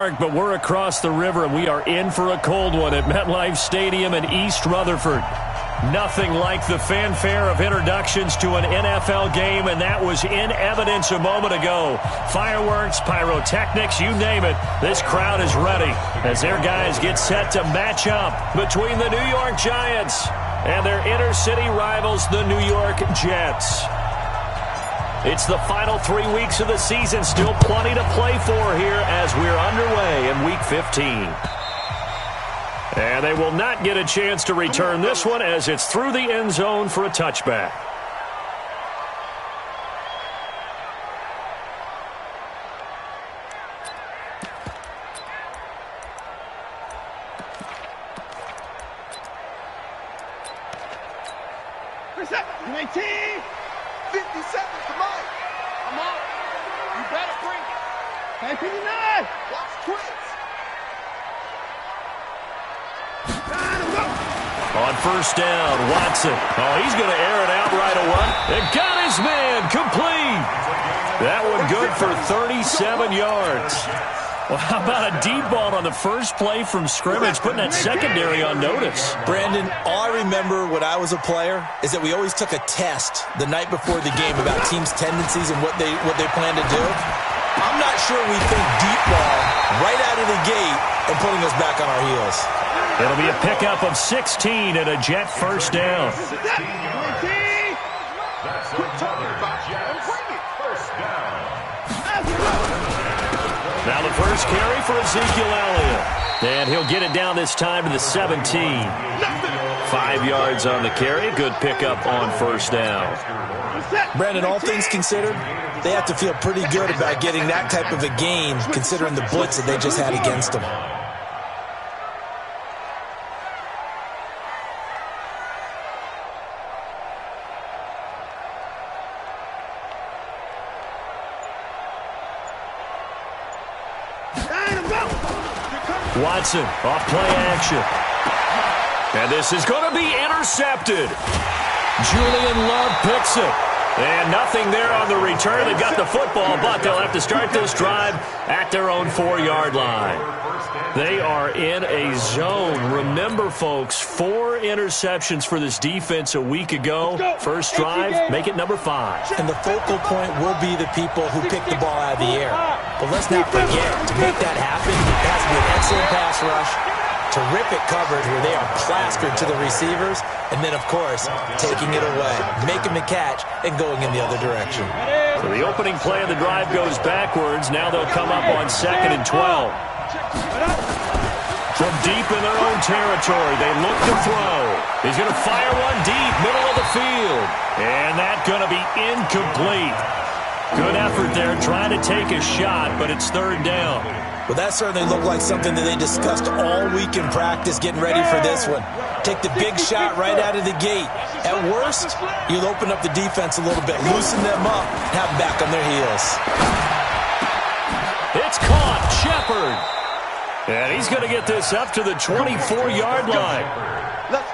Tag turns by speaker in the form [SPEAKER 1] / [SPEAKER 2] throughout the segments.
[SPEAKER 1] But we're across the river, and we are in for a cold one at MetLife Stadium in East Rutherford. Nothing like the fanfare of introductions to an NFL game, and that was in evidence a moment ago. Fireworks, pyrotechnics, you name it. This crowd is ready as their guys get set to match up between the New York Giants and their inner-city rivals, the New York Jets. It's the final 3 weeks of the season. Still plenty to play for here as we're underway in Week 15. And they will not get a chance to return this one as it's through the end zone for a touchback.
[SPEAKER 2] On first down, Watson. Oh, he's going to air it out right away. And got his man complete. That one good for 37 yards.
[SPEAKER 1] Well, how about a deep ball on the first play from scrimmage, putting that secondary on notice?
[SPEAKER 3] Brandon, all I remember when I was a player is that we always took a test the night before the game about teams' tendencies and what they plan to do. I'm not sure we think deep ball right out of the gate and putting us back on our heels.
[SPEAKER 1] It'll be a pickup of 16 and a Jet first down. Now the first carry for Ezekiel Elliott. And he'll get it down this time to the 17. 5 yards on the carry. Good pickup on first down.
[SPEAKER 3] Brandon, all things considered, they have to feel pretty good about getting that type of a game considering the blitz that they just had against them.
[SPEAKER 1] Watson off play action. And this is going to be intercepted. Julian Love picks it. And nothing there on the return. They've got the football, but they'll have to start this drive at their own 4-yard line. They are in a zone. Remember, folks, 4 interceptions for this defense a week ago. First drive, make it number 5.
[SPEAKER 3] And the focal point will be the people who pick the ball out of the air. But let's not forget, to make that happen, it has to be an excellent pass rush, terrific coverage where they are plastered to the receivers, and then, of course, taking it away, making the catch, and going in the other direction.
[SPEAKER 1] So the opening play of the drive goes backwards. Now they'll come up on 2nd and 12. From deep in their own territory, they look to throw. He's going to fire one deep, middle of the field. And that's going to be incomplete. Good effort there, trying to take a shot, but it's 3rd down.
[SPEAKER 3] Well, that certainly looked like something that they discussed all week in practice, getting ready for this one. Take the big shot right out of the gate. At worst, you'll open up the defense a little bit, loosen them up, and have them back on their heels.
[SPEAKER 1] It's caught, Shepard. And he's going to get this up to the 24-yard line.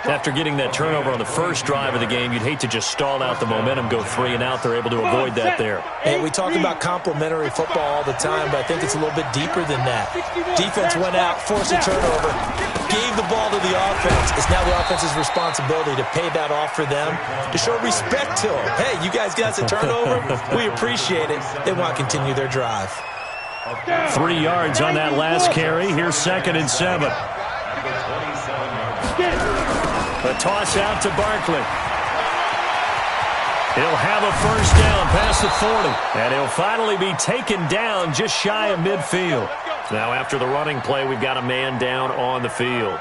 [SPEAKER 1] After getting that turnover on the first drive of the game, you'd hate to just stall out the momentum, go 3 and out. They're able to avoid that there.
[SPEAKER 3] Hey, we talk about complementary football all the time, but I think it's a little bit deeper than that. Defense went out, forced a turnover, gave the ball to the offense. It's now the offense's responsibility to pay that off for them, to show respect to them. Hey, you guys got a turnover? We appreciate it. They want to continue their drive.
[SPEAKER 1] 3 yards on that last carry. Here's 2nd and 7. A toss out to Barkley. He'll have a first down past the 40. And he'll finally be taken down just shy of midfield. Now after the running play, we've got a man down on the field.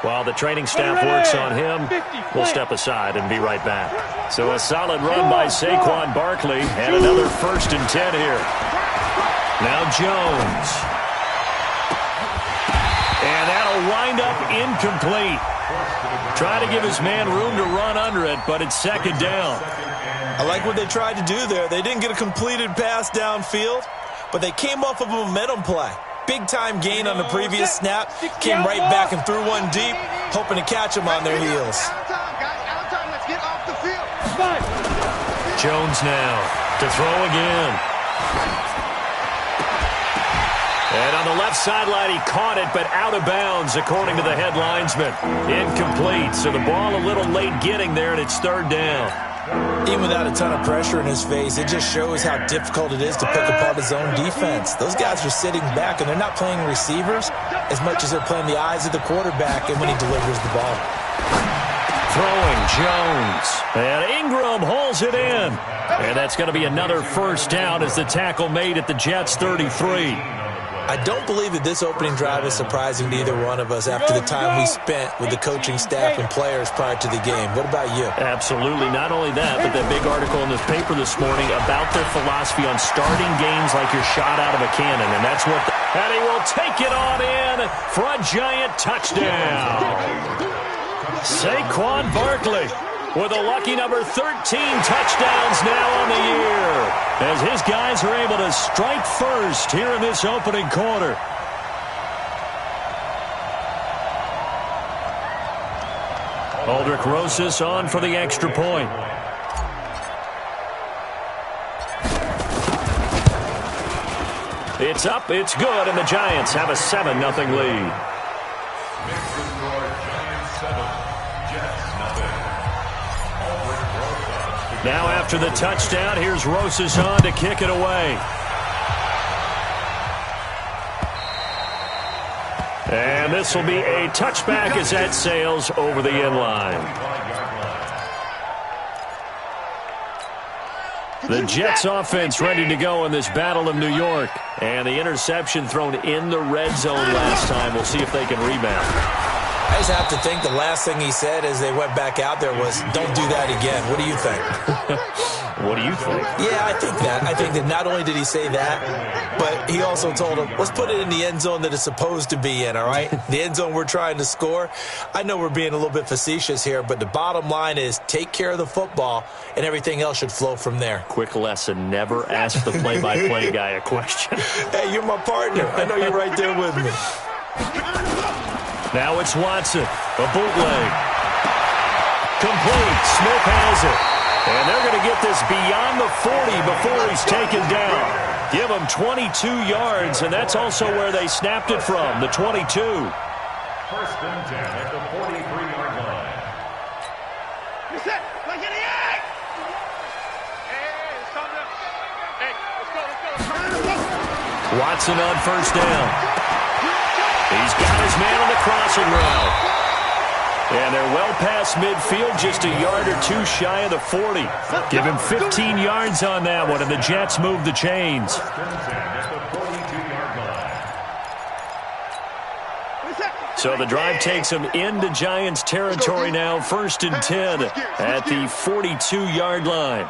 [SPEAKER 1] While the training staff works on him, we'll step aside and be right back. So a solid run by Saquon Barkley and another 1st and 10 here. Now Jones. And that'll wind up incomplete. Try to give his man room to run under it, but it's 2nd down.
[SPEAKER 3] I like what they tried to do there. They didn't get a completed pass downfield, but they came off of a momentum play. Big-time gain on the previous snap. Came right back and threw one deep, hoping to catch them on their heels.
[SPEAKER 1] Jones now to throw again. And on the left sideline, he caught it, but out of bounds, according to the head linesman. Incomplete, so the ball a little late getting there, and it's third down.
[SPEAKER 3] Even without a ton of pressure in his face, it just shows how difficult it is to pick apart his own defense. Those guys are sitting back, and they're not playing receivers as much as they're playing the eyes of the quarterback and when he delivers the ball.
[SPEAKER 1] Throwing Jones. And Ingram hauls it in. And that's going to be another first down as the tackle made at the Jets' 33.
[SPEAKER 3] I don't believe that this opening drive is surprising to either one of us after the time we spent with the coaching staff and players prior to the game. What about you?
[SPEAKER 1] Absolutely. Not only that, but that big article in this paper this morning about their philosophy on starting games like you're shot out of a cannon. And that's what... And he will take it on in for a giant touchdown. Saquon Barkley with a lucky number 13 touchdowns now on the year, as his guys are able to strike first here in this opening quarter. Aldrick Rosas on for the extra point. It's up, it's good, and the Giants have a 7-0 lead. Now after the touchdown, here's Rosas on to kick it away. And this will be a touchback as that sails over the end line. The Jets offense ready to go in this Battle of New York. And the interception thrown in the red zone last time. We'll see if they can rebound.
[SPEAKER 3] I just have to think the last thing he said as they went back out there was, don't do that again. What do you think?
[SPEAKER 1] What do you think?
[SPEAKER 3] Yeah, I think that. I think that not only did he say that, but he also told him, let's put it in the end zone that it's supposed to be in, all right? The end zone we're trying to score. I know we're being a little bit facetious here, but the bottom line is take care of the football, and everything else should flow from there.
[SPEAKER 1] Quick lesson, never ask the play-by-play guy a question.
[SPEAKER 3] Hey, you're my partner. I know you're right there with me.
[SPEAKER 1] Now it's Watson, a bootleg. Complete, Smith has it. And they're going to get this beyond the 40 before he's taken down. Give him 22 yards, and that's also where they snapped it from, the 22.
[SPEAKER 2] First and 10 at the 43-yard line.
[SPEAKER 4] Reset, like in the act! Hey, it's coming up. Hey, let's go.
[SPEAKER 1] Watson on first down. He's got his man on the crossing route. And they're well past midfield, just a yard or two shy of the 40. Give him 15 yards on that one, and the Jets move the chains. So the drive takes him into Giants territory now, first and 10 at the 42-yard line.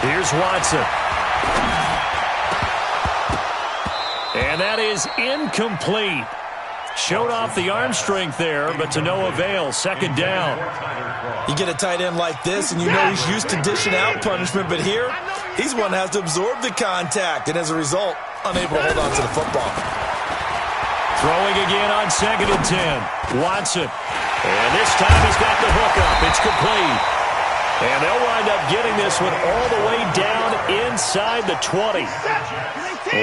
[SPEAKER 1] Here's Watson. And that is incomplete. Showed off the arm strength there, but to no avail. Second down.
[SPEAKER 3] You get a tight end like this, and you know he's used to dishing out punishment, but here, he's one that has to absorb the contact, and as a result, unable to hold on to the football.
[SPEAKER 1] Throwing again on second and 10. Watson. And this time he's got the hook up. It's complete. And they'll wind up getting this one all the way down inside the 20.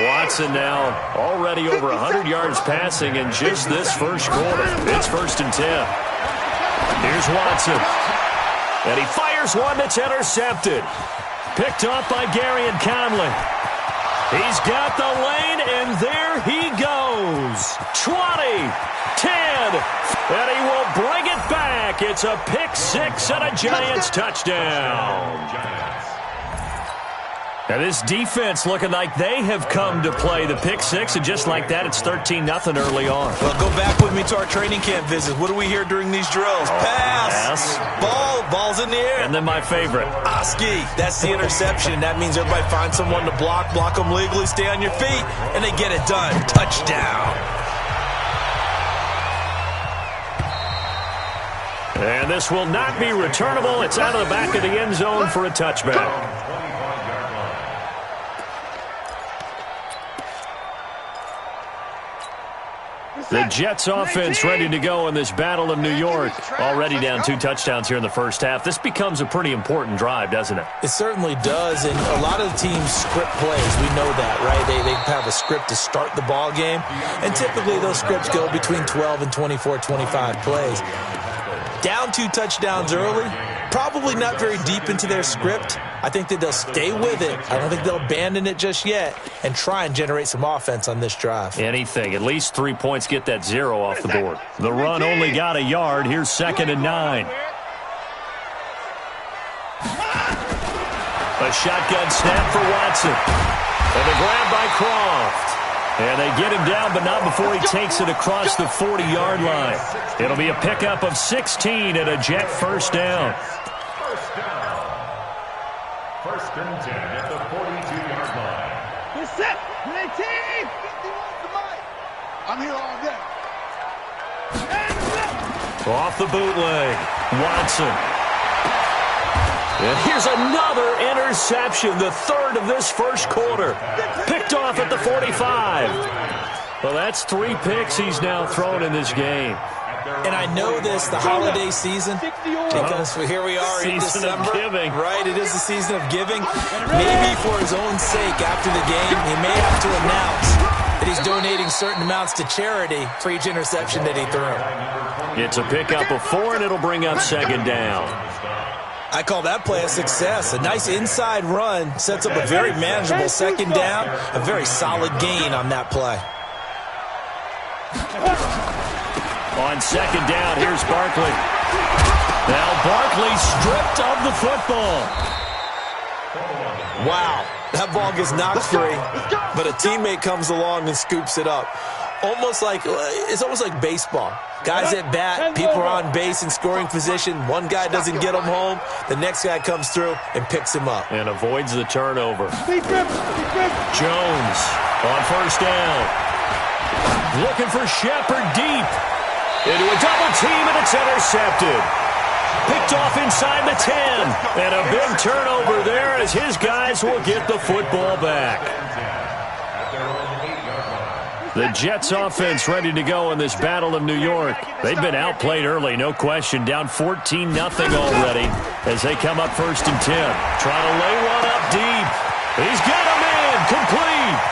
[SPEAKER 1] Watson now already over 100 yards passing in just this first quarter. It's first and 10. Here's Watson. And he fires one that's intercepted. Picked off by Garyon Conley. He's got the lane, and there he goes. 20, 10, and he will bring it back. It's a pick six and a Giants touchdown. Now this defense looking like they have come to play the pick six, and just like that, it's 13-0 early on.
[SPEAKER 3] Well, go back with me to our training camp visits. What do we hear during these drills? Pass. Ball's in the air.
[SPEAKER 1] And then my favorite.
[SPEAKER 3] Oski. That's the interception. That means everybody find someone to block them legally, stay on your feet, and they get it done. Touchdown.
[SPEAKER 1] And this will not be returnable. It's out of the back of the end zone for a touchback. The Jets offense ready to go in this Battle of New York. Already down 2 touchdowns here in the first half. This becomes a pretty important drive, doesn't it?
[SPEAKER 3] It certainly does, and a lot of the teams script plays. We know that, right? They have a script to start the ball game, and typically those scripts go between 12 and 24, 25 plays. Down 2 touchdowns early, probably not very deep into their script. I think that they'll stay with it. I don't think they'll abandon it just yet and try and generate some offense on this drive.
[SPEAKER 1] Anything. At least 3 points, get that 0 off the board. The run only got a yard. Here's 2nd and 9. A shotgun snap for Watson. And the grab by Croft. And they get him down, but not before he takes it across the 40-yard line. It'll be a pickup of 16 and a Jet first down.
[SPEAKER 2] First and 10 at the 42-yard line.
[SPEAKER 4] Get set. Play team. I'm here all day.
[SPEAKER 1] Off the bootleg. Watson. And here's another interception, the 3rd of this first quarter. Picked off at the 45. Well, that's 3 picks he's now thrown in this game.
[SPEAKER 3] And I know this, the holiday season, because here we are in December.
[SPEAKER 1] Giving.
[SPEAKER 3] Right, it is the season of giving. Maybe for his own sake after the game, he may have to announce that he's donating certain amounts to charity for each interception that he threw.
[SPEAKER 1] It's a pickup of 4, and it'll bring up 2nd down.
[SPEAKER 3] I call that play a success. A nice inside run sets up a very manageable 2nd down, a very solid gain on that play.
[SPEAKER 1] On 2nd down, here's Barkley. Now Barkley stripped of the football.
[SPEAKER 3] Wow, that ball gets knocked free, but a teammate comes along and scoops it up. It's almost like baseball. Guys at bat, people are on base in scoring position. One guy doesn't get him home. The next guy comes through and picks him up.
[SPEAKER 1] And avoids the turnover. Jones on 1st down. Looking for Shepard deep. Into a double team, and it's intercepted. Picked off inside the 10. And a big turnover there as his guys will get the football back. The Jets offense ready to go in this Battle of New York. They've been outplayed early, no question. Down 14-0 already as they come up 1st and 10. Trying to lay one up deep. He's got a man complete.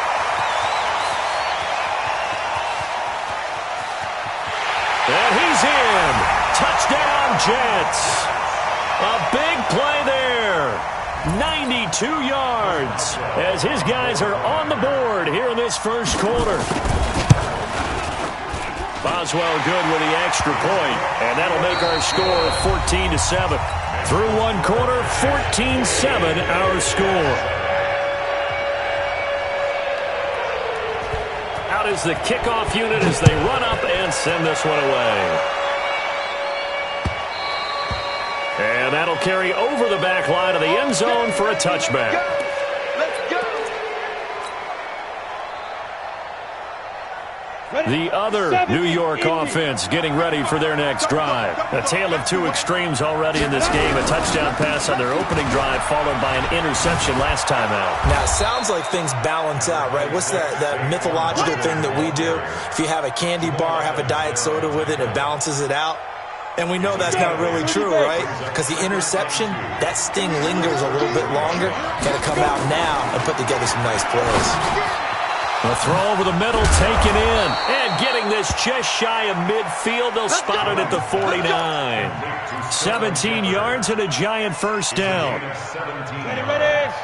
[SPEAKER 1] And he's in. Touchdown, Jets. A big play there. 92 yards as his guys are on the board here in this first quarter. Boswell good with the extra point, and that'll make our score 14-7. Through 1 quarter, 14-7 our score. Out is the kickoff unit as they run up and send this one away. And that'll carry over the back line of the end zone for a touchback. The other New York offense getting ready for their next drive. A tale of 2 extremes already in this game. A touchdown pass on their opening drive followed by an interception last time out.
[SPEAKER 3] Now, it sounds like things balance out, right? What's that mythological thing that we do? If you have a candy bar, have a diet soda with it, it balances it out. And we know that's not really true, right? Because the interception, that sting lingers a little bit longer. Got to come out now and put together some nice plays.
[SPEAKER 1] A throw over the middle, taken in. And getting this just shy of midfield. They'll spot it at the 49. 17 yards and a giant first down.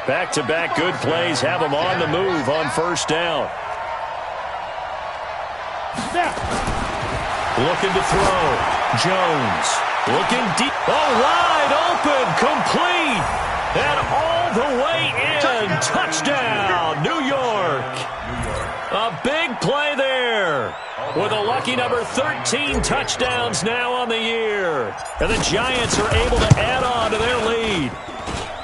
[SPEAKER 1] Back-to-back good plays have them on the move on 1st down. Looking to throw. Jones looking deep. Oh, wide open, complete. And all the way in. Touchdown, New York. A big play there. With a lucky number 13 touchdowns now on the year. And the Giants are able to add on to their lead.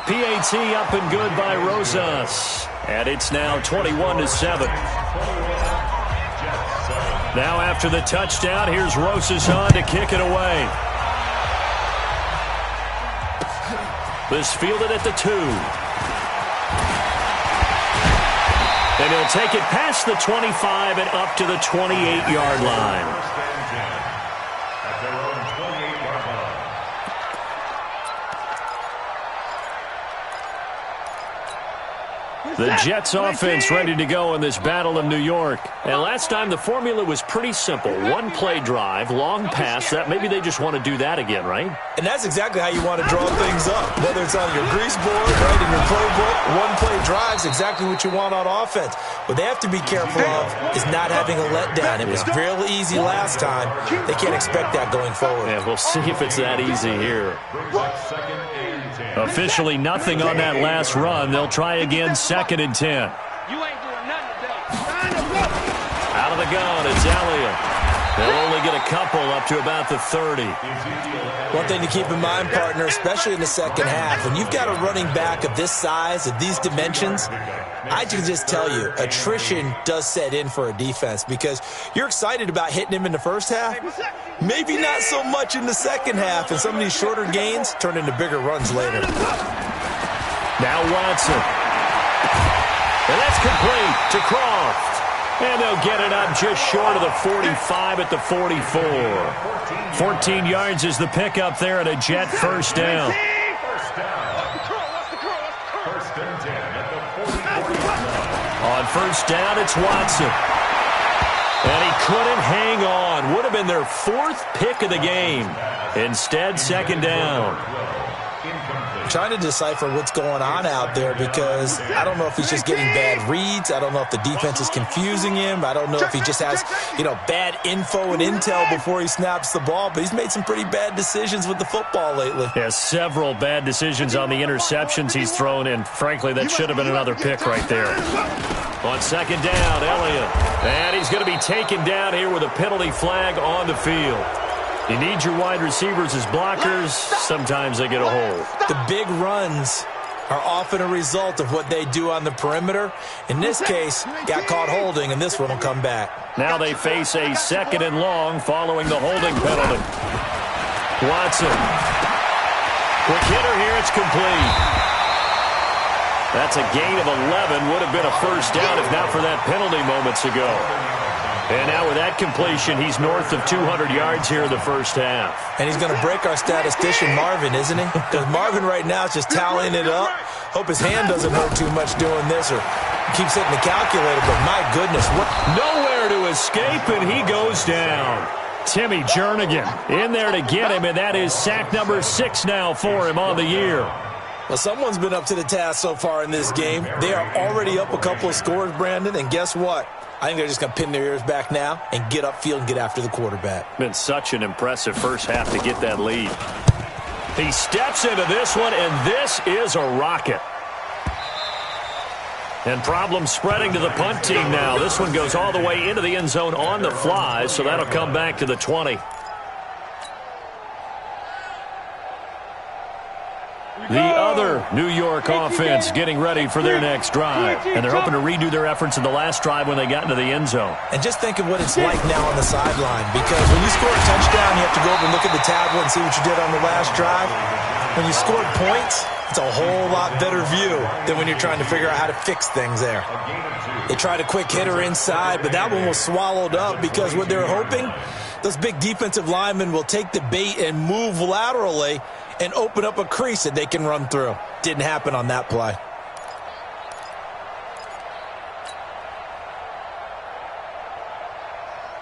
[SPEAKER 1] PAT up and good by Rosas. And it's now 21-7. Now after the touchdown, here's Rosas on to kick it away. This fielded at the 2. And he'll take it past the 25 and up to the 28-yard line. The Jets offense ready to go in this Battle of New York. And last time the formula was pretty simple. One play drive, long pass. That maybe they just want to do that again, right?
[SPEAKER 3] And that's exactly how you want to draw things up. Whether it's on your grease board, right, in your playbook, one play drive is exactly what you want on offense. What they have to be careful of is not having a letdown. It was real easy last time. They can't expect that going forward.
[SPEAKER 1] Yeah, we'll see if it's that easy here. Officially nothing on that last run. They'll try again, 2nd and 10.
[SPEAKER 4] You ain't doing nothing today.
[SPEAKER 1] Out of the gun, it's Elliott. They'll only get a couple up to about the 30.
[SPEAKER 3] One thing to keep in mind, partner, especially in the second half, when you've got a running back of this size, of these dimensions, I can just tell you, attrition does set in for a defense because you're excited about hitting him in the first half. Maybe not so much in the second half, and some of these shorter gains turn into bigger runs later.
[SPEAKER 1] Now Watson. And that's complete to Croft. And they'll get it up just short of the 45 at the 44. 14 yards is the pickup there at a Jet first down. On first down, it's Watson. And he couldn't hang on. Would have been their 4th pick of the game. Instead, 2nd down.
[SPEAKER 3] Trying to decipher what's going on out there because I don't know if he's just getting bad reads. I don't know if the defense is confusing him. I don't know if he just has, bad info and intel before he snaps the ball. But he's made some pretty bad decisions with the football lately.
[SPEAKER 1] Yeah, several bad decisions on the interceptions he's thrown, and frankly, that should have been another pick right there. On 2nd down, Elliott. And he's going to be taken down here with a penalty flag on the field. You need your wide receivers as blockers. Sometimes they get a hold.
[SPEAKER 3] The big runs are often a result of what they do on the perimeter. In this case, got caught holding, and this one will come back.
[SPEAKER 1] Now they face a 2nd and long following the holding penalty. Watson. Quick hitter here. It's complete. That's a gain of 11. Would have been a first down if not for that penalty moments ago. And now with that completion, he's north of 200 yards here in the first half.
[SPEAKER 3] And he's going to break our statistician, Marvin, isn't he? Because Marvin right now is just tallying it up. Hope his hand doesn't hurt too much doing this or keeps hitting the calculator. But my goodness, what?
[SPEAKER 1] Nowhere to escape, and he goes down. Timmy Jernigan in there to get him, and that is sack number 6 now for him on the year.
[SPEAKER 3] Well, someone's been up to the task so far in this game. They are already up a couple of scores, Brandon, and guess what? I think they're just going to pin their ears back now and get upfield and get after the quarterback.
[SPEAKER 1] Been such an impressive first half to get that lead. He steps into this one, and this is a rocket. And problems spreading to the punt team now. This one goes all the way into the end zone on the fly, so that'll come back to the 20. The other New York offense getting ready for their next drive. And they're hoping to redo their efforts in the last drive when they got into the end zone.
[SPEAKER 3] And just think of what it's like now on the sideline. Because when you score a touchdown, you have to go over and look at the tablet and see what you did on the last drive. When you scored points, it's a whole lot better view than when you're trying to figure out how to fix things there. They tried a quick hitter inside, but that one was swallowed up because what they were hoping, those big defensive linemen will take the bait and move laterally and open up a crease that they can run through. Didn't happen on that play.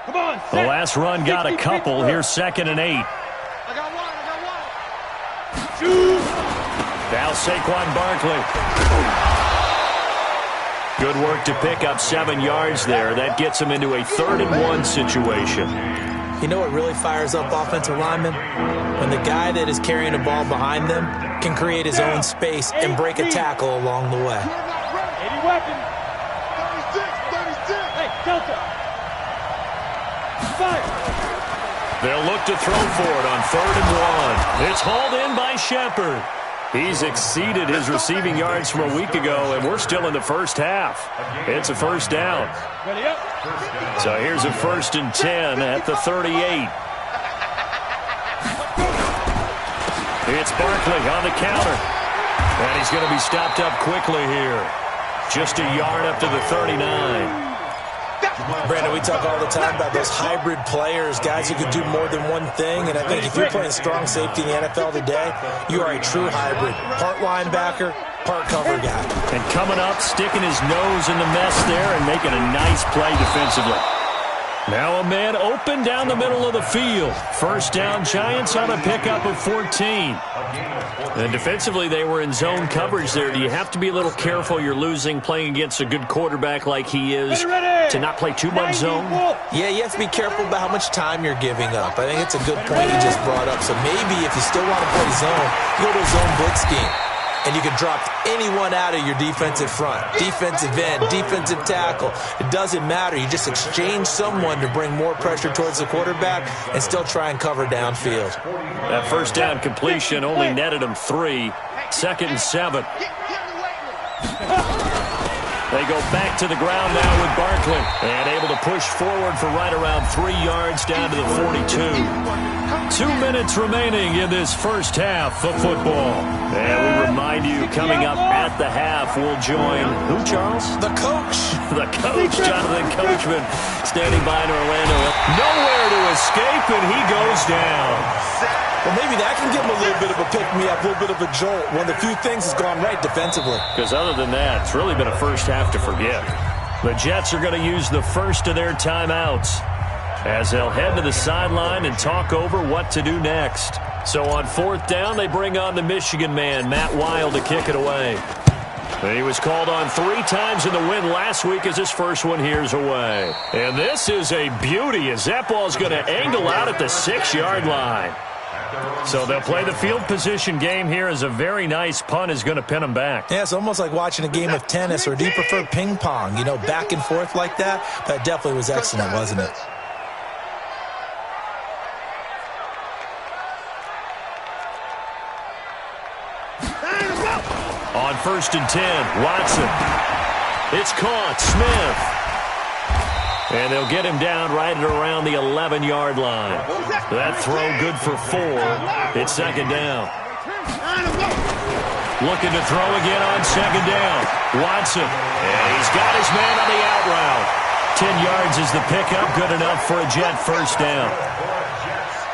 [SPEAKER 4] Come on,
[SPEAKER 1] The last run got a couple. Here's 2nd and 8.
[SPEAKER 4] I got one.
[SPEAKER 1] Now Saquon Barkley. Good work to pick up 7 yards there. That gets him into a 3rd and 1 situation.
[SPEAKER 3] You know what really fires up offensive linemen? When the guy that is carrying the ball behind them can create his own space and break a tackle along the way.
[SPEAKER 4] 80 weapons. 36. Hey, Delta. Fire.
[SPEAKER 1] They'll look to throw for it on 3rd and 1. It's hauled in by Shepard. He's exceeded his receiving yards from a week ago, and we're still in the first half. It's a first down.
[SPEAKER 4] Ready up.
[SPEAKER 1] So here's a 1st and 10 at the 38. It's Barkley on the counter. And he's going to be stopped up quickly here. Just a yard up to the 39.
[SPEAKER 3] Brandon, we talk all the time about those hybrid players, guys who can do more than one thing, and I think if you're playing strong safety in the NFL today, you are a true hybrid. Part linebacker, part cover guy.
[SPEAKER 1] And coming up, sticking his nose in the mess there and making a nice play defensively. Now a man open down the middle of the field. First down, Giants on a pickup of 14. And defensively, they were in zone coverage there. Do you have to be a little careful? You're losing playing against a good quarterback like he is to not play too much zone?
[SPEAKER 3] Yeah, you have to be careful about how much time you're giving up. I think it's a good point you just brought up. So maybe if you still want to play zone, you go to a zone blitz scheme. And you can drop anyone out of your defensive front. Defensive end, defensive tackle. It doesn't matter. You just exchange someone to bring more pressure towards the quarterback and still try and cover downfield.
[SPEAKER 1] That first down completion only netted him 3. 2nd and 7. They go back to the ground now with Barkley. And able to push forward for right around 3 yards down to the 42. 2 minutes remaining in this first half of football. And we remind you, coming up at the half, we'll join who, Charles?
[SPEAKER 3] The coach.
[SPEAKER 1] The coach, Jonathan Coachman, standing by in Orlando. Nowhere to escape, and he goes down.
[SPEAKER 3] Well, maybe that can give him a little bit of a pick-me-up, a little bit of a jolt. One of the few things has gone right defensively.
[SPEAKER 1] Because other than that, it's really been a first half to forget. The Jets are going to use the first of their timeouts as they'll head to the sideline and talk over what to do next. So on 4th down, they bring on the Michigan man, Matt Wild, to kick it away. And he was called on 3 times in the win last week as his first one here's away. And this is a beauty as that ball's going to angle out at the 6-yard line. So they'll play the field position game here as a very nice punt is going to pin them back.
[SPEAKER 3] Yeah, it's almost like watching a game of tennis, or do you prefer ping pong? You know, back and forth like that? That definitely was excellent, wasn't it?
[SPEAKER 1] On 1st and 10, Watson. It's caught. Smith. And they'll get him down right at around the 11-yard line. That throw good for 4. It's 2nd down. Looking to throw again on 2nd down. Watson. And he's got his man on the out route. 10 yards is the pickup. Good enough for a Jet first down.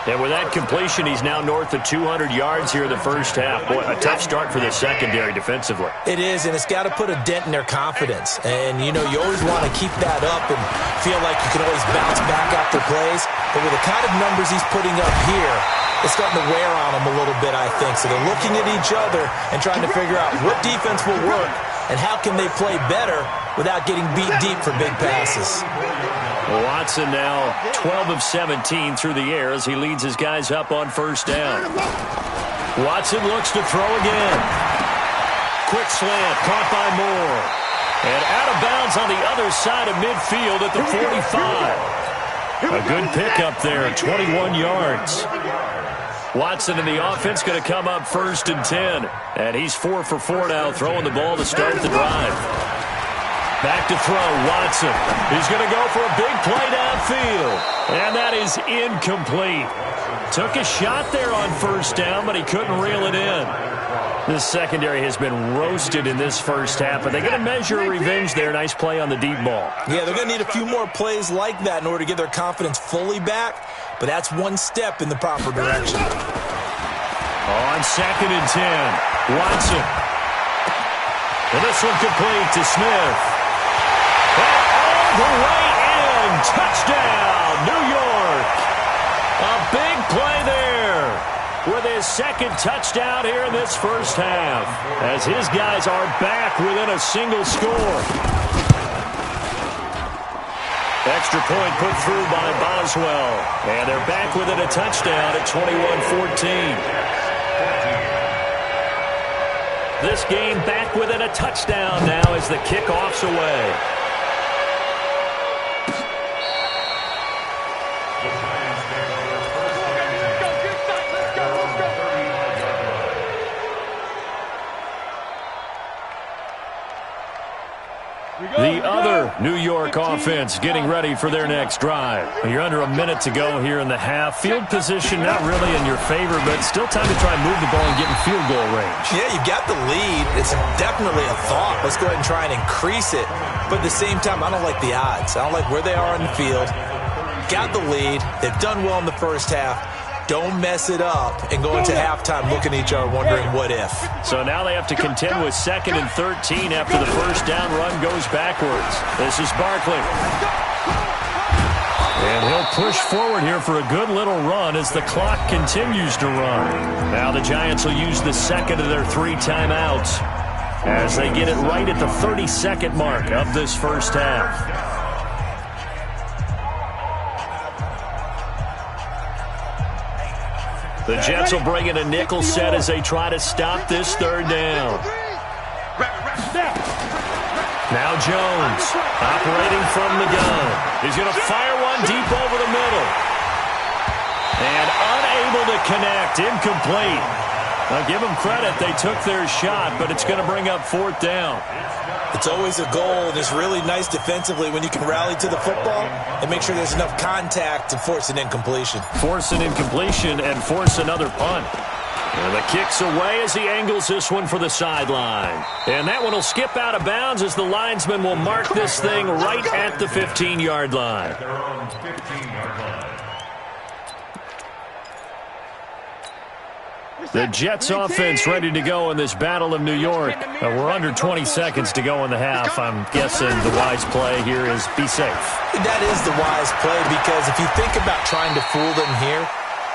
[SPEAKER 1] And with that completion, he's now north of 200 yards here in the first half. Boy, a tough start for the secondary defensively.
[SPEAKER 3] It is, and it's got to put a dent in their confidence. And, you know, you always want to keep that up and feel like you can always bounce back after plays. But with the kind of numbers he's putting up here, it's starting to wear on them a little bit, I think. So they're looking at each other and trying to figure out what defense will work and how can they play better without getting beat deep for big passes.
[SPEAKER 1] Watson now 12 of 17 through the air as he leads his guys up on 1st down. Watson looks to throw again. Quick slant, caught by Moore. And out of bounds on the other side of midfield at the 45. A good pickup there, 21 yards. Watson and the offense going to come up 1st and 10. And he's 4 for 4 now, throwing the ball to start the drive. Back to throw, Watson. He's going to go for a big play downfield. And that is incomplete. Took a shot there on 1st down, but he couldn't reel it in. This secondary has been roasted in this first half, but they're going to measure revenge there. Nice play on the deep ball.
[SPEAKER 3] Yeah, they're going to need a few more plays like that in order to get their confidence fully back, but that's one step in the proper direction.
[SPEAKER 1] On 2nd and 10, Watson. And this one complete to Smith. And all the way in. Touchdown, New York. A big play there with his 2nd touchdown here in this first half as his guys are back within a single score. Extra point put through by Boswell. And they're back within a touchdown at 21-14. This game back within a touchdown now as the kickoff's away. The other New York offense getting ready for their next drive. You're under a minute to go here in the half. Field position not really in your favor, but still time to try and move the ball and get in field goal range.
[SPEAKER 3] Yeah, you've got the lead. It's definitely a thought. Let's go ahead and try and increase it. But at the same time, I don't like the odds. I don't like where they are on the field. Got the lead. They've done well in the first half. Don't mess it up and go into halftime looking at each other wondering what if.
[SPEAKER 1] So now they have to contend with 2nd and 13 after the first down run goes backwards. This is Barkley. And he'll push forward here for a good little run as the clock continues to run. Now the Giants will use the second of their 3 timeouts as they get it right at the 32nd mark of this first half. The Jets will bring in a nickel set as they try to stop this third down. Now Jones operating from the gun. He's going to fire one deep over the middle. And unable to connect. Incomplete. Now give them credit. They took their shot, but it's going to bring up 4th down.
[SPEAKER 3] It's always a goal, and it's really nice defensively when you can rally to the football and make sure there's enough contact to force an incompletion.
[SPEAKER 1] Force an incompletion and force another punt. And the kick's away as he angles this one for the sideline. And that one will skip out of bounds as the linesman will mark this thing right at the 15-yard line. The Jets offense ready to go in this Battle of New York. We're under 20 seconds to go in the half. I'm guessing the wise play here is be safe.
[SPEAKER 3] That is the wise play because if you think about trying to fool them here,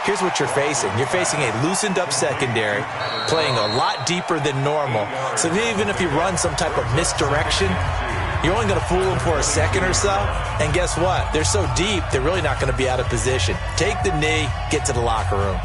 [SPEAKER 3] here's what you're facing. You're facing a loosened up secondary, playing a lot deeper than normal. So even if you run some type of misdirection, you're only going to fool them for a second or so. And guess what? They're so deep, they're really not going to be out of position. Take the knee, get to the locker room.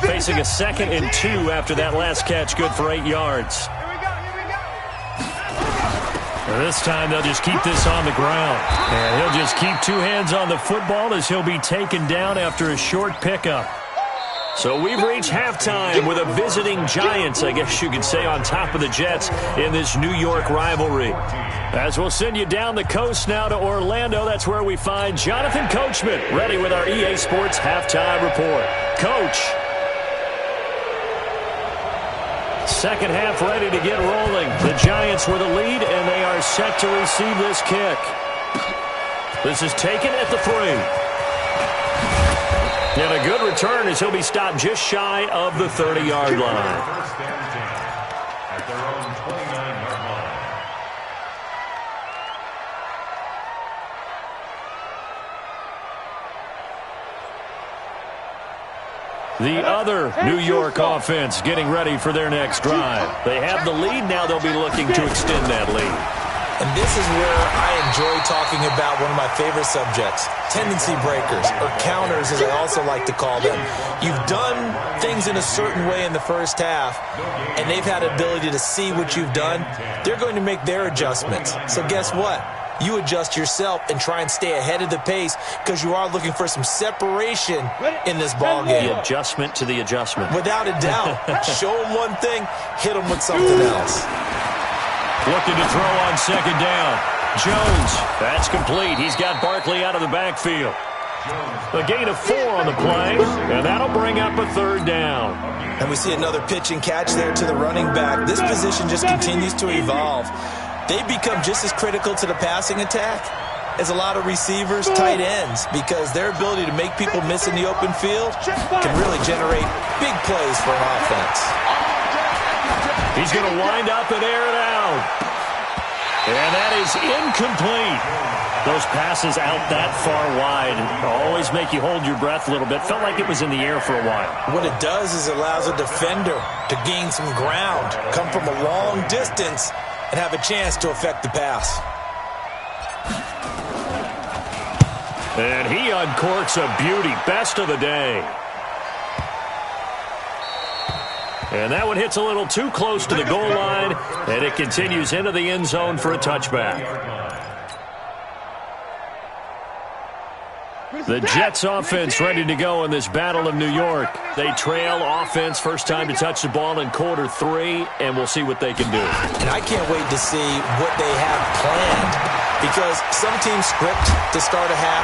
[SPEAKER 1] Facing a 2nd and 2 after that last catch, good for 8 yards. This time they'll just keep this on the ground. And he'll just keep 2 hands on the football as he'll be taken down after a short pickup. So we've reached halftime with a visiting Giants, I guess you could say, on top of the Jets in this New York rivalry. As we'll send you down the coast now to Orlando, that's where we find Jonathan Coachman ready with our EA Sports Halftime Report. Coach. Second half ready to get rolling. The Giants with a lead, and they are set to receive this kick. This is taken at the 3. And a good return as he'll be stopped just shy of the 30-yard line. The other New York offense getting ready for their next drive. They have the lead. Now they'll be looking to extend that lead.
[SPEAKER 3] And this is where I enjoy talking about one of my favorite subjects, tendency breakers, or counters as I also like to call them. You've done things in a certain way in the first half, and they've had the ability to see what you've done. They're going to make their adjustments. So guess what? You adjust yourself and try and stay ahead of the pace because you are looking for some separation in this ball game.
[SPEAKER 1] The adjustment to the adjustment.
[SPEAKER 3] Without a doubt. Show them one thing, hit them with something else.
[SPEAKER 1] Looking to throw on 2nd down. Jones, that's complete. He's got Barkley out of the backfield. A gain of 4 on the play, and that'll bring up a 3rd down.
[SPEAKER 3] And we see another pitch and catch there to the running back. This position just continues to evolve. They become just as critical to the passing attack as a lot of receivers, tight ends, because their ability to make people miss in the open field can really generate big plays for an offense.
[SPEAKER 1] He's going to wind up and air it out. And that is incomplete. Those passes out that far wide always make you hold your breath a little bit. Felt like it was in the air for a while.
[SPEAKER 3] What it does is it allows a defender to gain some ground, come from a long distance, and have a chance to affect the pass.
[SPEAKER 1] And he uncorks a beauty. Best of the day. And that one hits a little too close to the goal line, and it continues into the end zone for a touchback. The Jets offense ready to go in this Battle of New York. They trail offense first time to touch the ball in quarter 3, and we'll see what they can do.
[SPEAKER 3] And I can't wait to see what they have planned, because some teams script to start a half.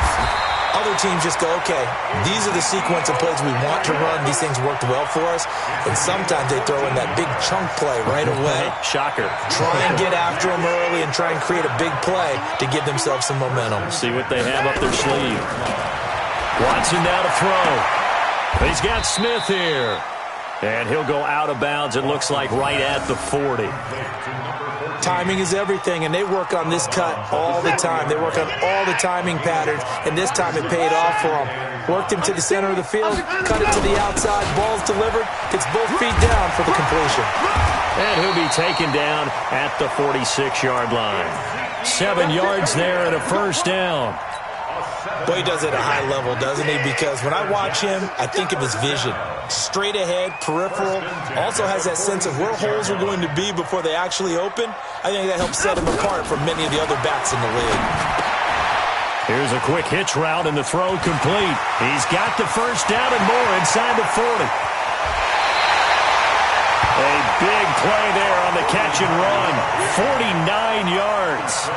[SPEAKER 3] Other teams just go, okay, these are the sequence of plays we want to run. These things worked well for us. And sometimes they throw in that big chunk play right away.
[SPEAKER 1] Shocker.
[SPEAKER 3] Try and get after them early and try and create a big play to give themselves some momentum.
[SPEAKER 1] See what they have up their sleeve. Watson now to throw. He's got Smith here. And he'll go out of bounds, it looks like, right at the 40.
[SPEAKER 3] Timing is everything, and they work on this cut all the time. They work on all the timing patterns, and this time it paid off for them. Worked him to the center of the field, cut it to the outside, ball's delivered, gets both feet down for the completion.
[SPEAKER 1] And he'll be taken down at the 46-yard line. 7 yards there and a first down.
[SPEAKER 3] Boy, he does it at a high level, doesn't he? Because when I watch him, I think of his vision. Straight ahead, peripheral. Also has that sense of where holes are going to be before they actually open. I think that helps set him apart from many of the other backs in the league.
[SPEAKER 1] Here's a quick hitch route, and the throw complete. He's got the first down and more inside the 40. A big play there on the catch and run. 49 yards.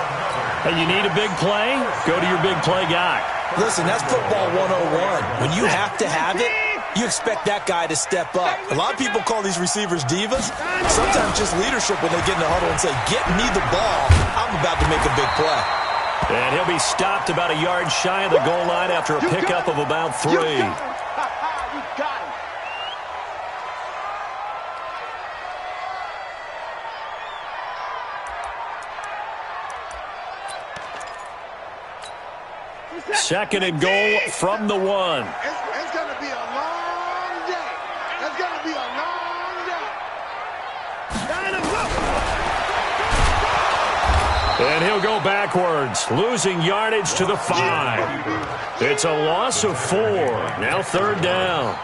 [SPEAKER 1] Hey, you need a big play? Go to your big play guy.
[SPEAKER 3] Listen, that's football 101. When you have to have it, you expect that guy to step up. A lot of people call these receivers divas. Sometimes just leadership when they get in the huddle and say, get me the ball. I'm about to make a big play.
[SPEAKER 1] And he'll be stopped about a yard shy of the goal line after a pickup of about 3.
[SPEAKER 4] You got him.
[SPEAKER 1] Second and goal from the 1.
[SPEAKER 4] It's going to be a long day. It's going to be a long day. Line him up.
[SPEAKER 1] And he'll go backwards, losing yardage to the 5. It's a loss of 4. Now third down.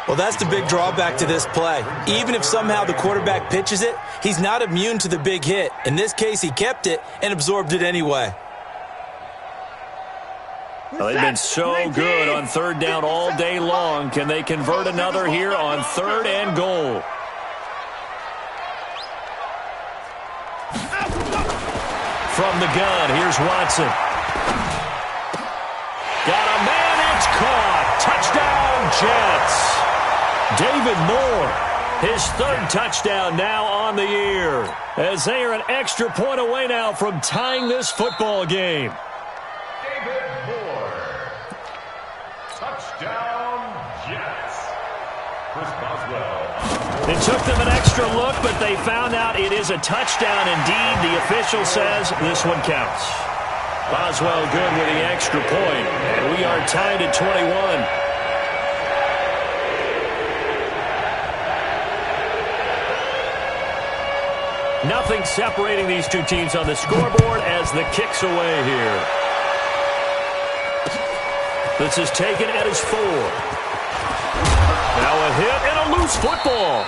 [SPEAKER 3] Well, that's the big drawback to this play. Even if somehow the quarterback pitches it, he's not immune to the big hit. In this case, he kept it and absorbed it anyway.
[SPEAKER 1] Well, they've been so good on third down all day long. Can they convert another here on third and goal? From the gun, here's Watson. Got a man, it's caught. Touchdown, Jets. David Moore, his third touchdown now on the year, as they are an extra point away now from tying this football game. It took them an extra look, but they found out it is a touchdown indeed. The official says this one counts. Boswell good with the extra point, and we are tied at 21. Nothing separating these two teams on the scoreboard as the kick's away here. This is taken at his 4. Now a hit and a loose football.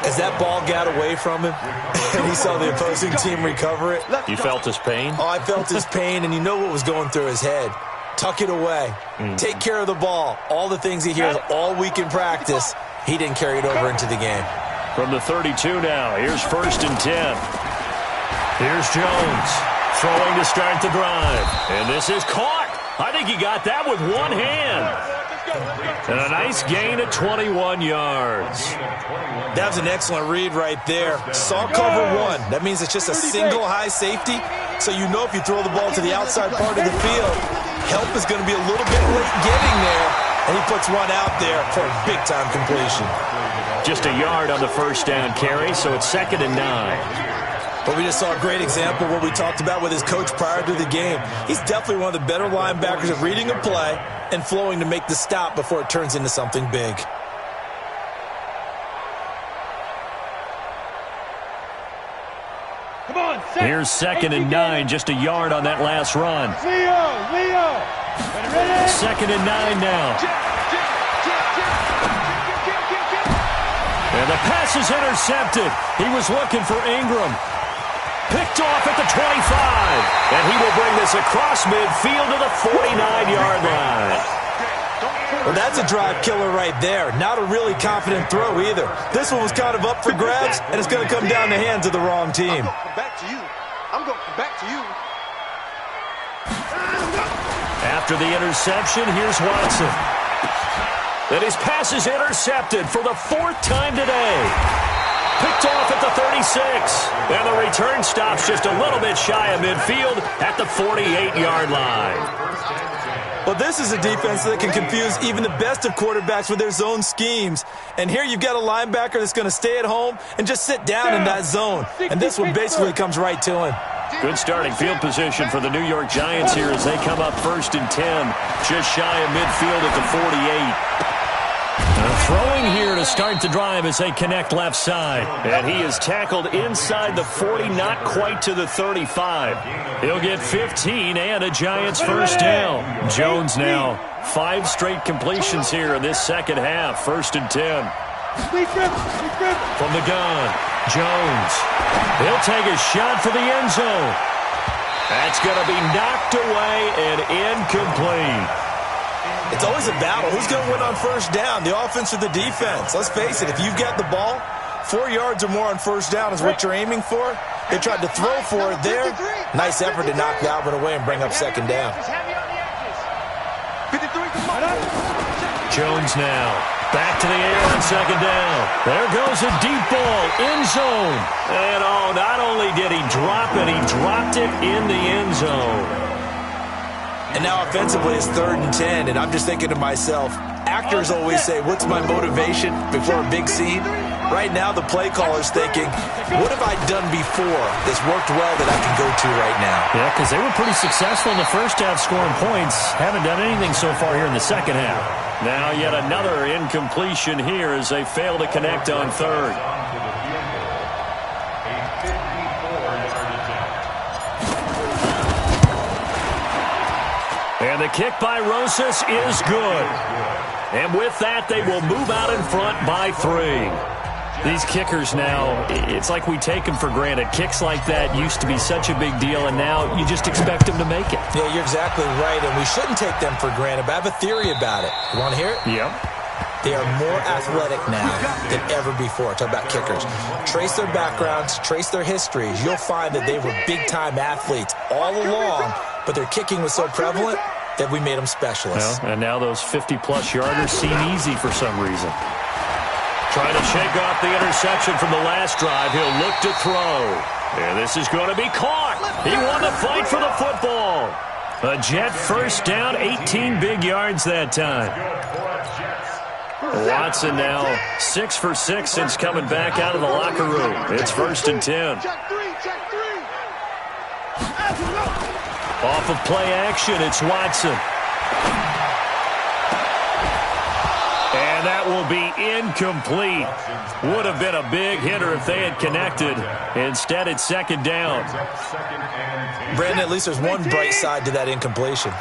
[SPEAKER 3] As that ball got away from him and he saw the opposing team recover it.
[SPEAKER 1] You felt his pain?
[SPEAKER 3] Oh, I felt his pain, and you know what was going through his head. Tuck it away. Take care of the ball. All the things he hears all week in practice, he didn't carry it over into the game.
[SPEAKER 1] From the 32 now, here's first and 10. Here's Jones throwing to start the drive. And this is caught. I think he got that with one hand. And a nice gain at 21 yards.
[SPEAKER 3] That was an excellent read right there. Saw cover 1. That means it's just a single high safety. So you know if you throw the ball to the outside part of the field, help is going to be a little bit late getting there. And he puts one out there for a big-time completion.
[SPEAKER 1] Just a yard on the first down carry, so it's second and 9.
[SPEAKER 3] But we just saw a great example of what we talked about with his coach prior to the game. He's definitely one of the better linebackers of reading a play and flowing to make the stop before it turns into something big.
[SPEAKER 4] Come on,
[SPEAKER 1] here's second and 9, just a yard on that last run.
[SPEAKER 4] Leo. Ready?
[SPEAKER 1] Second and 9 now. And the pass is intercepted. He was looking for Ingram. Picked off at the 25. And he will bring this across midfield to the 49-yard line.
[SPEAKER 3] Well, that's a drive killer right there. Not a really confident throw either. This one was kind of up for grabs, and it's going to come down the hands of the wrong team.
[SPEAKER 4] I'm going back to you.
[SPEAKER 1] After the interception, here's Watson. And his pass is intercepted for the 4th time today. Picked off at the 36. And the return stops just a little bit shy of midfield at the 48-yard line.
[SPEAKER 3] Well, this is a defense that can confuse even the best of quarterbacks with their zone schemes. And here you've got a linebacker that's going to stay at home and just sit down in that zone. And this one basically comes right to him.
[SPEAKER 1] Good starting field position for the New York Giants here as they come up 1st and 10. Just shy of midfield at the 48. Throwing here to start the drive as they connect left side. And he is tackled inside the 40, not quite to the 35. He'll get 15 and a Giants first down. Jones now 5 straight completions here in this second half. 1st and 10. From the gun, Jones. He'll take a shot for the end zone. That's going to be knocked away and incomplete.
[SPEAKER 3] It's always a battle. Who's going to win on first down, the offense or the defense? Let's face it, if you've got the ball, 4 yards or more on first down is what you're aiming for. They tried to throw for it there. Nice effort to knock that one away and bring up second down.
[SPEAKER 1] Jones now back to the air on second down. There goes a deep ball, end zone. And not only did he drop it, he dropped it in the end zone.
[SPEAKER 3] And now offensively it's 3rd and 10, and I'm just thinking to myself, actors always say, what's my motivation before a big scene? Right now the play caller's thinking, what have I done before that's worked well that I can go to right now?
[SPEAKER 1] Yeah, because they were pretty successful in the first half scoring points. Haven't done anything so far here in the second half. Now yet another incompletion here as they fail to connect on 3rd. And the kick by Rosas is good. And with that, they will move out in front by 3. These kickers now, it's like we take them for granted. Kicks like that used to be such a big deal, and now you just expect them to make it.
[SPEAKER 3] Yeah, you're exactly right, and we shouldn't take them for granted, but I have a theory about it. You want to hear it?
[SPEAKER 1] Yep.
[SPEAKER 3] They are more athletic now than ever before. Talk about kickers. Trace their backgrounds, trace their histories. You'll find that they were big-time athletes all along, but their kicking was so prevalent that we made them specialists.
[SPEAKER 1] Well, and now those 50-plus yarders seem easy for some reason. Trying to shake off the interception from the last drive. He'll look to throw. And this is going to be caught. He won the fight for the football. A Jet first down, 18 big yards that time. Watson now 6 for 6 since coming back out of the locker room. It's 1st and 10. Off of play action, it's Watson. And that will be incomplete. Would have been a big hitter if they had connected. Instead, it's 2nd down.
[SPEAKER 3] Brandon, at least there's one bright side to that incompletion.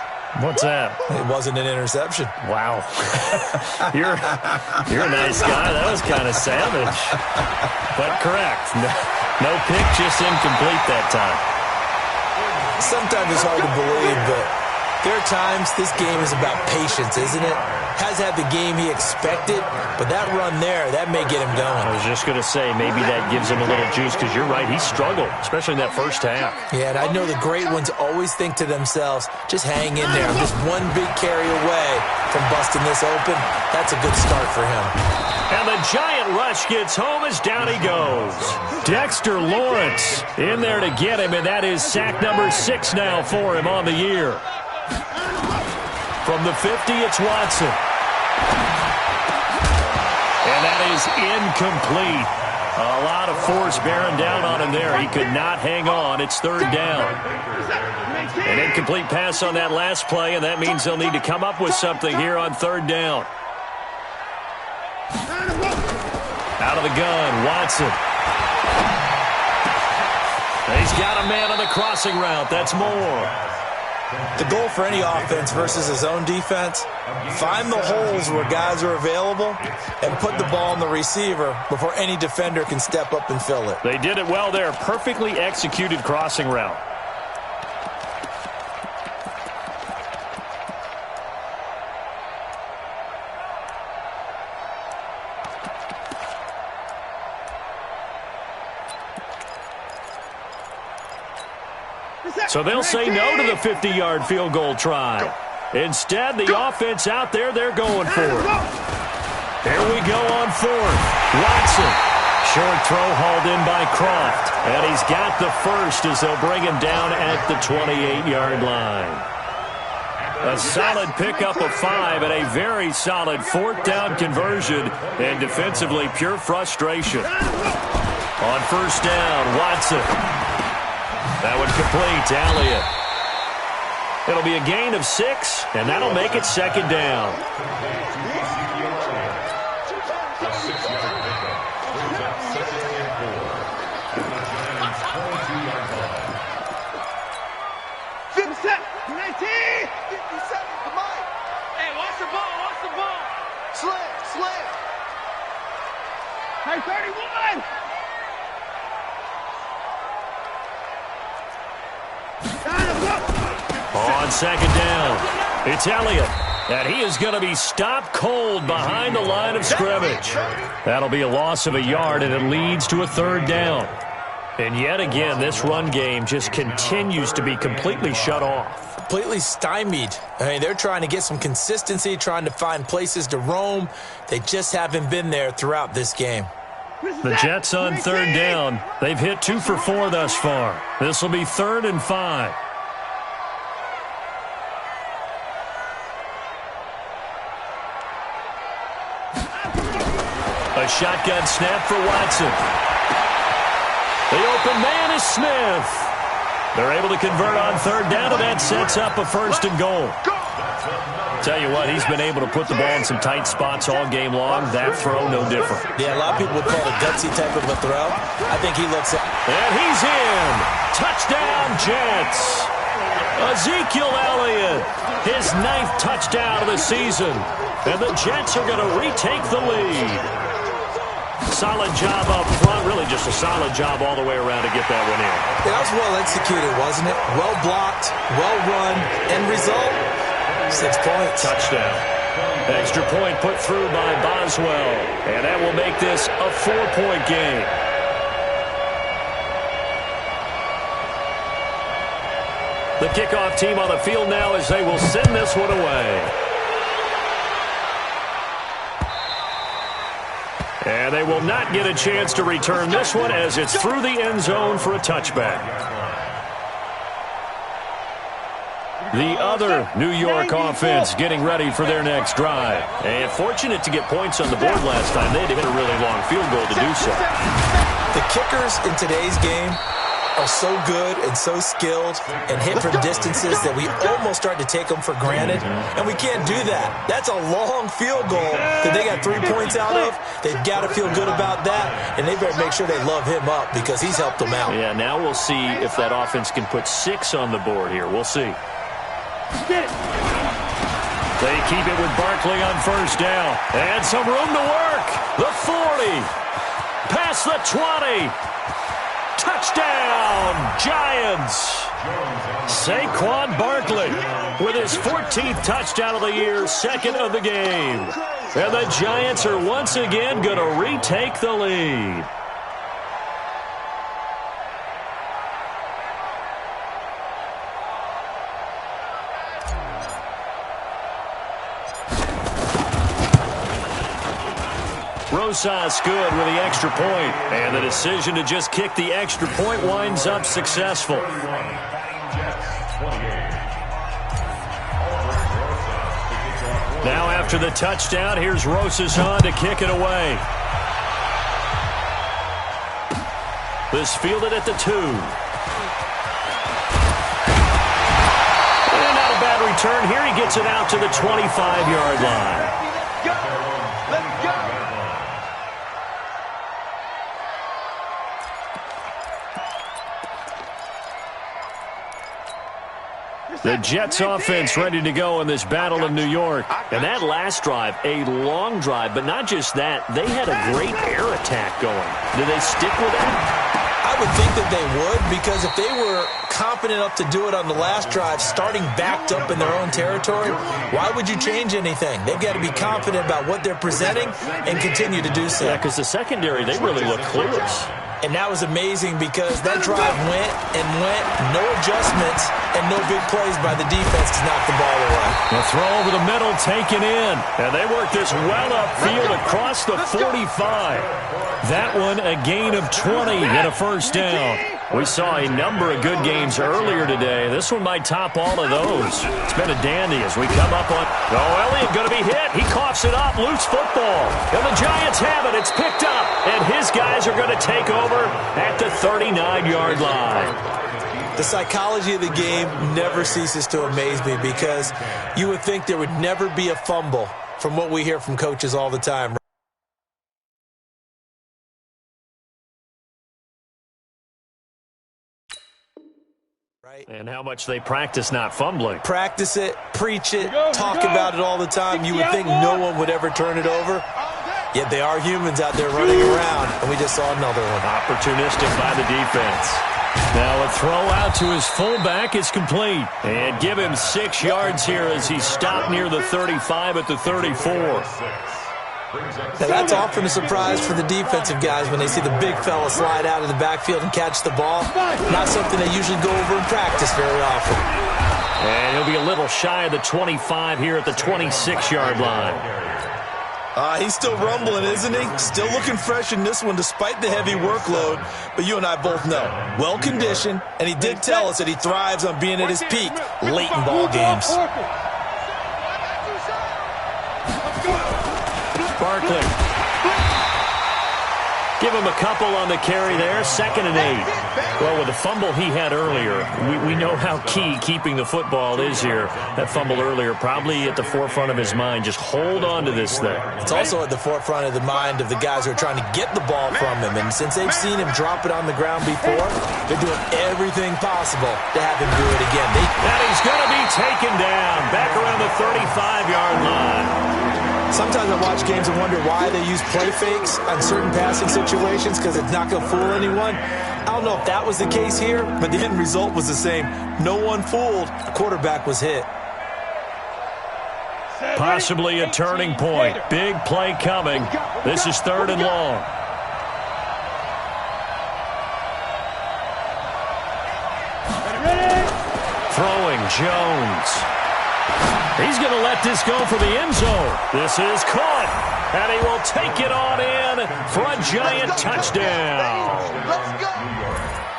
[SPEAKER 1] What's that?
[SPEAKER 3] It wasn't an interception.
[SPEAKER 1] Wow. You're a nice guy. That was kind of savage. But correct. No pick, just incomplete that time.
[SPEAKER 3] Sometimes it's hard to believe, but there are times this game is about patience, isn't it? Has had the game he expected, but that run there, that may get him going.
[SPEAKER 1] I was just going to say, maybe that gives him a little juice, because you're right, he struggled, especially in that first half.
[SPEAKER 3] Yeah, and I know the great ones always think to themselves, just hang in there. I'm just one big carry away from busting this open. That's a good start for him.
[SPEAKER 1] And the giant rush gets home as down he goes. Dexter Lawrence in there to get him, and that is sack number 6 now for him on the year. From the 50, it's Watson. And that is incomplete. A lot of force bearing down on him there. He could not hang on. It's 3rd down. An incomplete pass on that last play, and that means they'll need to come up with something here on 3rd down. Out of the gun, Watson. He's got a man on the crossing route. That's Moore.
[SPEAKER 3] The goal for any offense versus his own defense, find the holes where guys are available and put the ball on the receiver before any defender can step up and fill it.
[SPEAKER 1] They did it well there. Perfectly executed crossing route. So they'll say no to the 50-yard field goal try. Instead, the offense out there, they're going for it. Here we go on fourth. Watson. Short throw hauled in by Croft. And he's got the first as they'll bring him down at the 28-yard line. A solid pickup of 5 and a very solid fourth down conversion. And defensively, pure frustration. On first down, Watson. That one complete to Elliott. It'll be a gain of 6, and that'll make it second down.
[SPEAKER 4] Hey, watch the ball, watch the ball. Slim. Hey, 31.
[SPEAKER 1] On second down, it's Elliott. And he is going to be stopped cold behind the line of scrimmage. That'll be a loss of a yard, and it leads to a third down. And yet again, this run game just continues to be completely shut off.
[SPEAKER 3] Completely stymied. I mean, they're trying to get some consistency, trying to find places to roam. They just haven't been there throughout this game.
[SPEAKER 1] The Jets on third down. They've hit 2 for 4 thus far. This will be 3rd and 5. A shotgun snap for Watson. The open man is Smith. They're able to convert on third down, and that sets up a 1st and goal. Tell you what, he's been able to put the ball in some tight spots all game long. That throw, no different.
[SPEAKER 3] Yeah, a lot of people would call it a gutsy type of a throw. I think he looks at...
[SPEAKER 1] And he's in. Touchdown, Jets. Ezekiel Elliott, his 9th touchdown of the season. And the Jets are going to retake the lead. Solid job up front. Really just a solid job all the way around to get that one in.
[SPEAKER 3] That was well executed, wasn't it? Well blocked, well run. End result, 6 points.
[SPEAKER 1] Touchdown. Extra point put through by Boswell. And that will make this a 4-point game. The kickoff team on the field now as they will send this one away. And they will not get a chance to return this one as it's through the end zone for a touchback. The other New York offense getting ready for their next drive. And fortunate to get points on the board last time. They had to hit a really long field goal to do so.
[SPEAKER 3] The kickers in today's game are so good and so skilled and hit from distances that we almost start to take them for granted. And we can't do that. That's a long field goal that they got 3 points out of. They've got to feel good about that, and they better make sure they love him up because he's helped them out.
[SPEAKER 1] Yeah, now we'll see if that offense can put 6 on the board here. We'll see. They keep it with Barkley on first down. And some room to work. The 40. Past the 20. Touchdown, Giants. Saquon Barkley with his 14th touchdown of the year, 2nd of the game. And the Giants are once again going to retake the lead. Rosas good with the extra point, and the decision to just kick the extra point winds up successful. Now after the touchdown, here's Rosas on to kick it away. This fielded at the 2. And not a bad return here. He gets it out to the 25-yard line. The Jets offense ready to go in this battle of New York.
[SPEAKER 2] And that last drive, a long drive, but not just that, they had a great air attack going. Do they stick with that?
[SPEAKER 3] I would think that they would, because if they were confident enough to do it on the last drive, starting backed up in their own territory, why would you change anything? They've got to be confident about what they're presenting and continue to do so.
[SPEAKER 2] Yeah, because the secondary, they really look clueless.
[SPEAKER 3] And that was amazing because that drive went and went, no adjustments, and no big plays by the defense to knock the ball away.
[SPEAKER 1] A throw over the middle taken in. And they work this well upfield across the 45. That one a gain of 20 and a first down. We saw a number of good games earlier today. This one might top all of those. It's been a dandy as we come up on... Oh, Elliott going to be hit. He coughs it up. Loose football. And the Giants have it. It's picked up. And his guys are going to take over at the 39-yard line.
[SPEAKER 3] The psychology of the game never ceases to amaze me because you would think there would never be a fumble from what we hear from coaches all the time. Right?
[SPEAKER 1] And how much they practice not fumbling.
[SPEAKER 3] Practice it, preach it, talk about it all the time. You would think no one would ever turn it over. Yet they are humans out there running around, and we just saw another one.
[SPEAKER 1] Opportunistic by the defense. Now a throw out to his fullback is complete. And give him 6 yards here as he stopped near the 35 at the 34.
[SPEAKER 3] Now that's often a surprise for the defensive guys when they see the big fella slide out of the backfield and catch the ball. Not something they usually go over in practice very often.
[SPEAKER 1] And he'll be a little shy of the 25 here at the 26-yard line.
[SPEAKER 3] He's still rumbling, isn't he? Still looking fresh in this one despite the heavy workload. But you and I both know, well-conditioned, and he did tell us that he thrives on being at his peak late in ball games.
[SPEAKER 1] Barkley. Give him a couple on the carry there. 2nd and 8. Well, with the fumble he had earlier, we know how key keeping the football is here. That fumble earlier probably at the forefront of his mind. Just hold on to this thing.
[SPEAKER 3] It's also at the forefront of the mind of the guys who are trying to get the ball from him. And since they've seen him drop it on the ground before, they're doing everything possible to have him do it again.
[SPEAKER 1] And he's going to be taken down back around the 35-yard line.
[SPEAKER 3] Sometimes I watch games and wonder why they use play fakes on certain passing situations because it's not going to fool anyone. I don't know if that was the case here, but the end result was the same. No one fooled. The quarterback was hit.
[SPEAKER 1] Possibly a turning point. Big play coming. This is 3rd and long. Throwing Jones. He's going to let this go for the end zone. This is caught, and he will take it on in for a giant touchdown.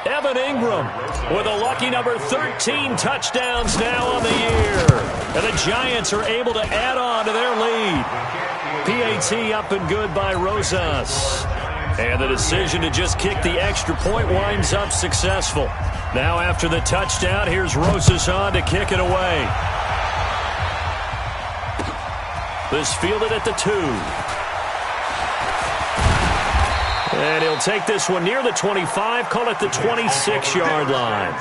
[SPEAKER 1] Evan Ingram with a lucky number 13 touchdowns now on the year. And the Giants are able to add on to their lead. PAT up and good by Rosas. And the decision to just kick the extra point winds up successful. Now after the touchdown, here's Rosas on to kick it away. This fielded at the 2. And he'll take this one near the 25, call it the 26-yard line.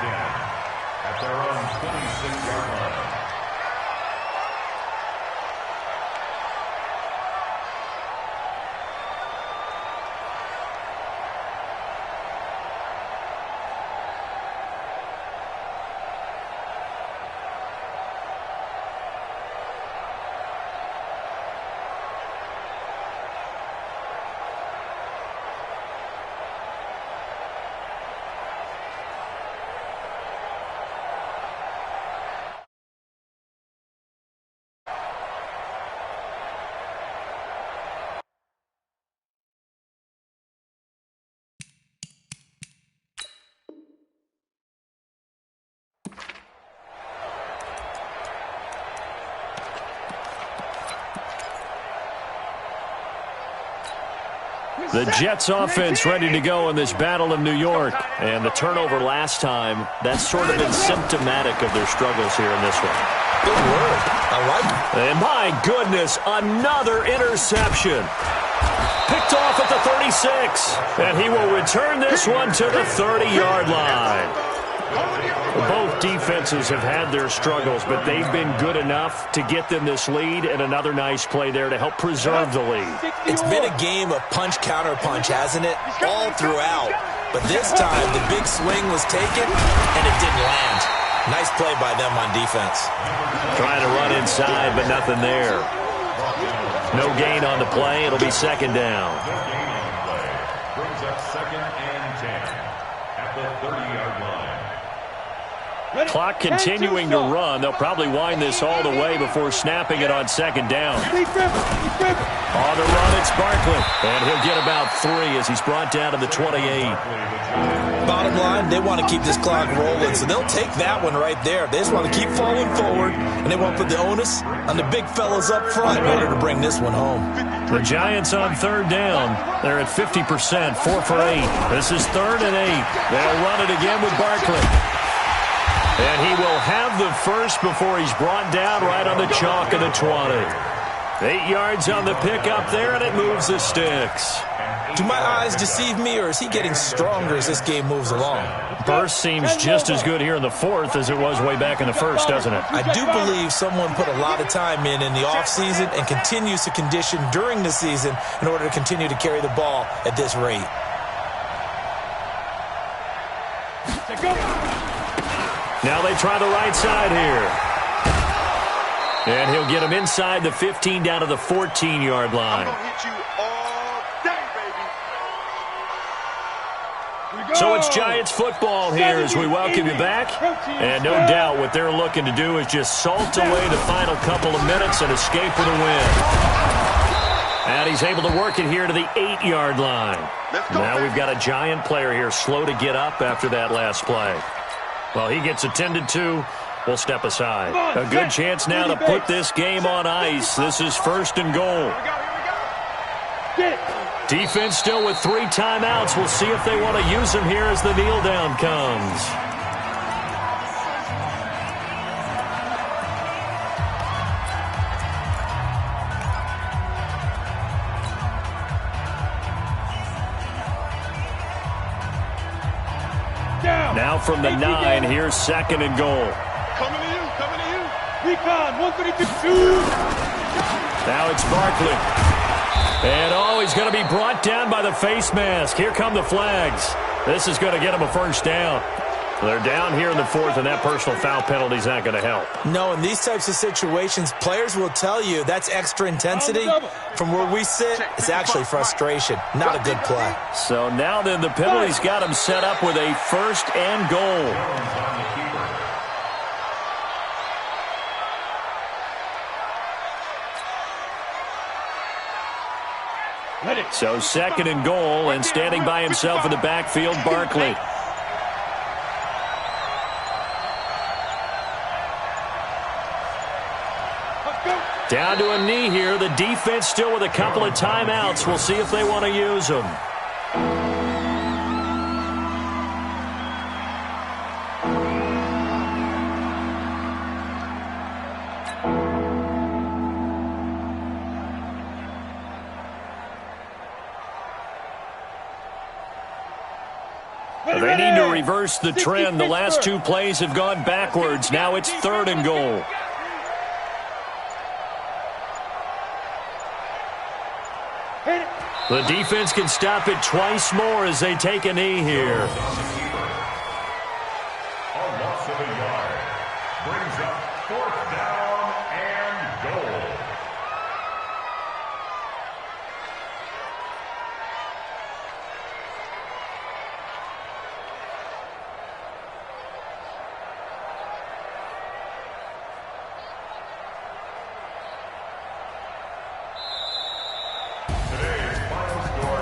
[SPEAKER 1] The Jets offense ready to go in this battle of New York. And the turnover last time, that's sort of been symptomatic of their struggles here in this one.
[SPEAKER 3] Good word. I like it.
[SPEAKER 1] And my goodness, another interception. Picked off at the 36. And he will return this one to the 30-yard line. Both defenses have had their struggles, but they've been good enough to get them this lead, and another nice play there to help preserve the lead.
[SPEAKER 3] It's been a game of punch-counter-punch, hasn't it? All throughout. But this time, the big swing was taken, and it didn't land. Nice play by them on defense.
[SPEAKER 1] Trying to run inside, but nothing there. No gain on the play. It'll be second down.
[SPEAKER 2] Brings up 2nd and 10 at the 30-yard line.
[SPEAKER 1] Clock continuing to run. They'll probably wind this all the way before snapping it on second down. On the run, it's Barkley. And he'll get about 3 as he's brought down to the 28.
[SPEAKER 3] Bottom line, they want to keep this clock rolling, so they'll take that one right there. They just want to keep falling forward, and they want to put the onus on the big fellas up front in order to bring this one home.
[SPEAKER 1] The Giants on third down. They're at 50%, 4 for 8. This is 3rd and 8. They'll run it again with Barkley. And he will have the first before he's brought down right on the chalk of the 20. 8 yards on the pickup there, and it moves the sticks.
[SPEAKER 3] Do my eyes deceive me, or is he getting stronger as this game moves along?
[SPEAKER 1] Burst seems just as good here in the 4th as it was way back in the 1st, doesn't it?
[SPEAKER 3] I do believe someone put a lot of time in the offseason and continues to condition during the season in order to continue to carry the ball at this rate.
[SPEAKER 1] Now they try the right side here. And he'll get him inside the 15 down to the 14-yard line.
[SPEAKER 4] I'm gonna hit you all day, baby.
[SPEAKER 1] So it's Giants football here as we welcome you back. And no doubt what they're looking to do is just salt away the final couple of minutes and escape with a win. And he's able to work it here to the 8-yard line. Now we've got a Giant player here slow to get up after that last play. Well, he gets attended to. We'll step aside. A good chance now to put this game on ice. This is 1st and goal. Defense still with 3 timeouts. We'll see if they want to use them here as the kneel down comes. Now from the 9, here's 2nd and goal.
[SPEAKER 4] Coming to you, coming to you.
[SPEAKER 5] Recon, 132.
[SPEAKER 1] Now it's Barkley. And, he's going to be brought down by the face mask. Here come the flags. This is going to get him a first down. They're down here in the 4th, and that personal foul penalty is not going to help.
[SPEAKER 3] No, in these types of situations, players will tell you that's extra intensity. From where we sit, it's actually frustration. Not a good play.
[SPEAKER 1] So now then the penalty's got him set up with a 1st and goal. So 2nd and goal, and standing by himself in the backfield, Barkley. Down to a knee here. The defense still with a couple of timeouts. We'll see if they want to use them. They need to reverse the trend. The last 2 plays have gone backwards. Now it's 3rd and goal. The defense can stop it twice more as they take a knee here.
[SPEAKER 2] A loss of a yard brings up 4th down and goal.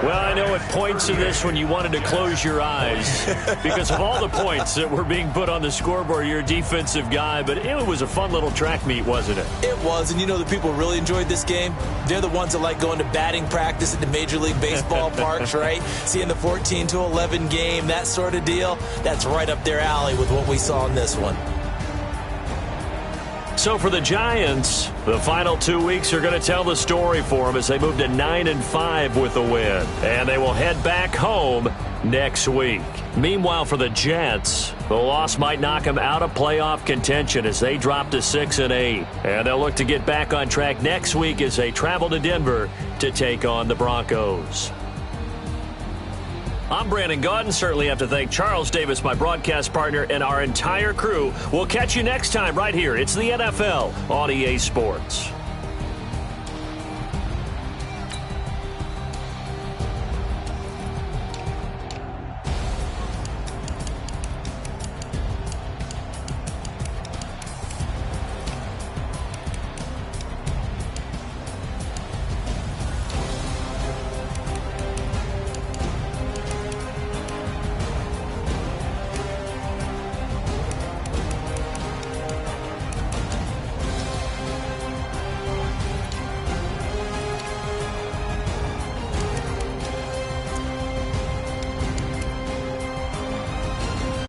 [SPEAKER 1] Well, I know at points in this one you wanted to close your eyes because of all the points that were being put on the scoreboard. You're a defensive guy, but it was a fun little track meet, wasn't it?
[SPEAKER 3] It was, and you know the people who really enjoyed this game? They're the ones that like going to batting practice at the Major League Baseball parks, right? Seeing the 14-11 game, that sort of deal. That's right up their alley with what we saw in this one.
[SPEAKER 1] So for the Giants, the final 2 weeks are going to tell the story for them as they move to 9-5 with a win. And they will head back home next week. Meanwhile, for the Jets, the loss might knock them out of playoff contention as they drop to 6-8. And they'll look to get back on track next week as they travel to Denver to take on the Broncos. I'm Brandon Gaudin. Certainly have to thank Charles Davis, my broadcast partner, and our entire crew. We'll catch you next time right here. It's the NFL on EA Sports.